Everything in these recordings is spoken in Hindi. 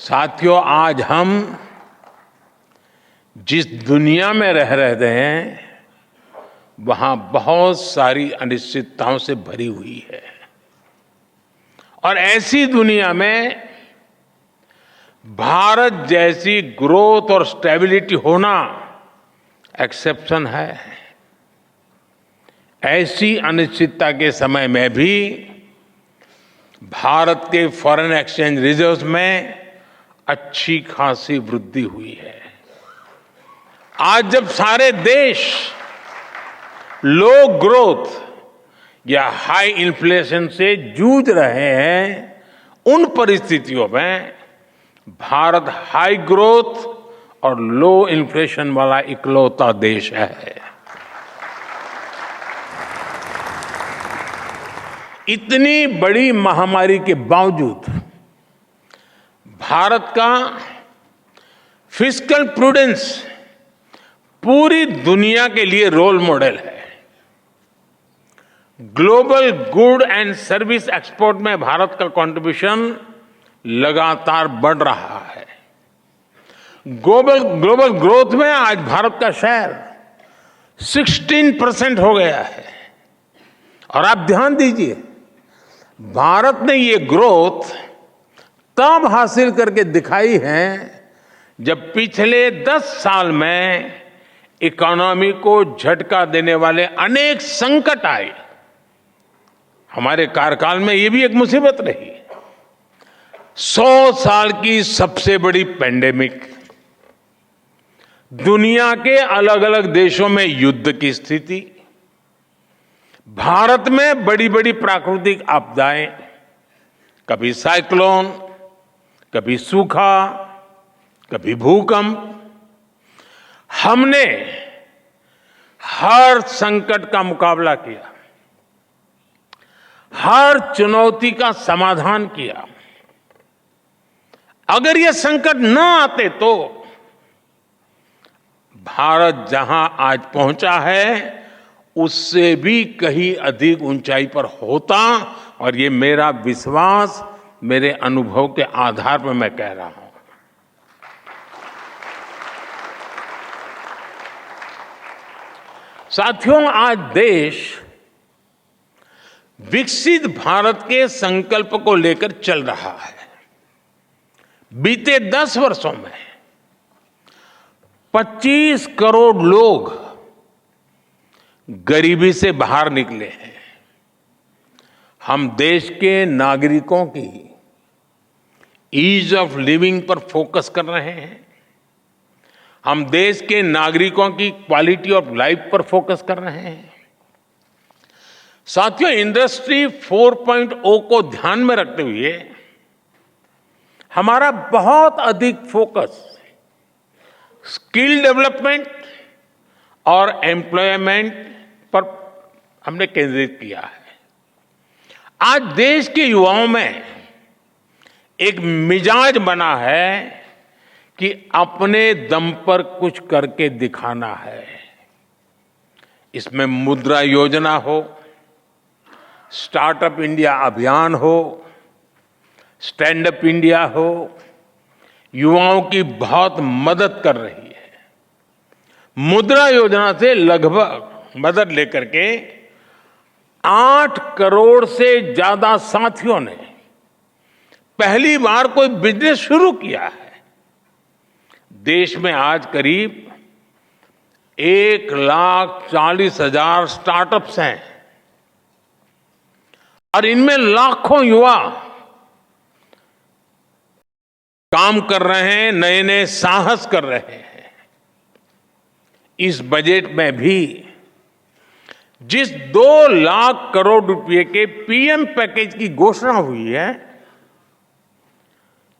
साथियों, आज हम जिस दुनिया में रह रहे हैं वहां बहुत सारी अनिश्चितताओं से भरी हुई है और ऐसी दुनिया में भारत जैसी ग्रोथ और स्टेबिलिटी होना एक्सेप्शन है। ऐसी अनिश्चितता के समय में भी भारत के फॉरेन एक्सचेंज रिजर्व्स में अच्छी खासी वृद्धि हुई है। आज जब सारे देश लो ग्रोथ या हाई इन्फ्लेशन से जूझ रहे हैं, उन परिस्थितियों में भारत हाई ग्रोथ और लो इन्फ्लेशन वाला इकलौता देश है। इतनी बड़ी महामारी के बावजूद भारत का फिस्कल प्रूडेंस पूरी दुनिया के लिए रोल मॉडल है। Global good and service export में भारत का कंट्रीब्यूशन लगातार बढ़ रहा है। ग्लोबल ग्रोथ में आज भारत का शेयर 16% हो गया है। और आप ध्यान दीजिए, भारत ने ये ग्रोथ तब हासिल करके दिखाई है जब पिछले 10 साल में इकोनॉमी को झटका देने वाले अनेक संकट आए। हमारे कार्यकाल में ये भी एक मुसीबत रही। 100 साल की सबसे बड़ी पेंडेमिक, दुनिया के अलग अलग देशों में युद्ध की स्थिति, भारत में बड़ी बड़ी प्राकृतिक आपदाएं, कभी साइक्लोन, कभी सूखा, कभी भूकंप। हमने हर संकट का मुकाबला किया, हर चुनौती का समाधान किया। अगर ये संकट न आते तो भारत जहां आज पहुंचा है उससे भी कहीं अधिक ऊंचाई पर होता। और ये मेरा विश्वास, मेरे अनुभव के आधार पर मैं कह रहा हूं। साथियों, आज देश विकसित भारत के संकल्प को लेकर चल रहा है। बीते 10 वर्षों में 25 करोड़ लोग गरीबी से बाहर निकले हैं। हम देश के नागरिकों की ईज ऑफ लिविंग पर फोकस कर रहे हैं। हम देश के नागरिकों की क्वालिटी ऑफ लाइफ पर फोकस कर रहे हैं। साथियों, इंडस्ट्री 4.0 को ध्यान में रखते हुए हमारा बहुत अधिक फोकस स्किल डेवलपमेंट और एम्प्लॉयमेंट पर हमने केंद्रित किया है। आज देश के युवाओं में एक मिजाज बना है कि अपने दम पर कुछ करके दिखाना है। इसमें मुद्रा योजना हो, स्टार्टअप इंडिया अभियान हो, स्टैंड अप इंडिया हो, युवाओं की बहुत मदद कर रही है। मुद्रा योजना से लगभग मदद लेकर के 8 करोड़ से ज्यादा साथियों ने पहली बार कोई बिजनेस शुरू किया है। देश में आज करीब 1,40,000 स्टार्टअप्स हैं और इनमें लाखों युवा काम कर रहे हैं, नए नए साहस कर रहे हैं। इस बजट में भी जिस 2 लाख करोड़ रुपए के पीएम पैकेज की घोषणा हुई है,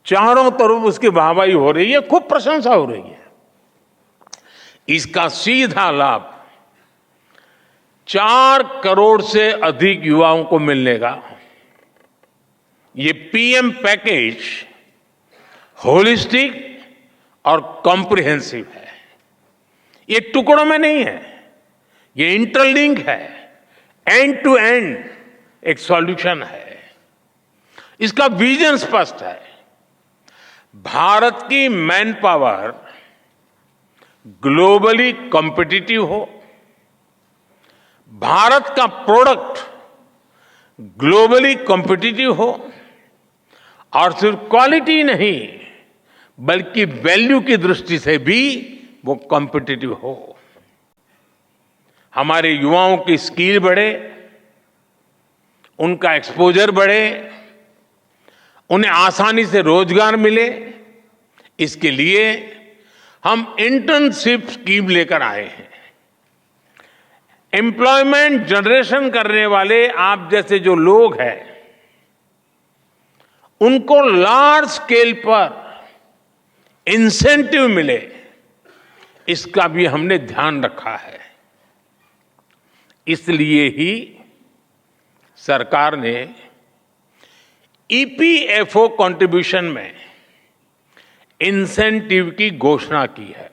चारों तरफ उसकी वाहवाही हो रही है, खूब प्रशंसा हो रही है। इसका सीधा लाभ 4 करोड़ से अधिक युवाओं को मिलने का। ये पीएम पैकेज होलिस्टिक और कॉम्प्रिहेंसिव है। ये टुकड़ों में नहीं है, ये इंटरलिंक है, एंड टू एंड एक सॉल्यूशन है। इसका विजन स्पष्ट है। भारत की मैन पावर ग्लोबली कॉम्पिटिटिव हो, भारत का प्रोडक्ट ग्लोबली कॉम्पिटिटिव हो और सिर्फ क्वालिटी नहीं बल्कि वैल्यू की दृष्टि से भी वो कॉम्पिटिटिव हो। हमारे युवाओं की स्किल बढ़े, उनका एक्सपोजर बढ़े, उन्हें आसानी से रोजगार मिले, इसके लिए हम इंटर्नशिप स्कीम लेकर आए हैं। एम्प्लॉयमेंट जनरेशन करने वाले आप जैसे जो लोग हैं, उनको लार्ज स्केल पर इंसेंटिव मिले, इसका भी हमने ध्यान रखा है। इसलिए ही सरकार ने ईपीएफओ कंट्रीब्यूशन में इंसेंटिव की घोषणा की है।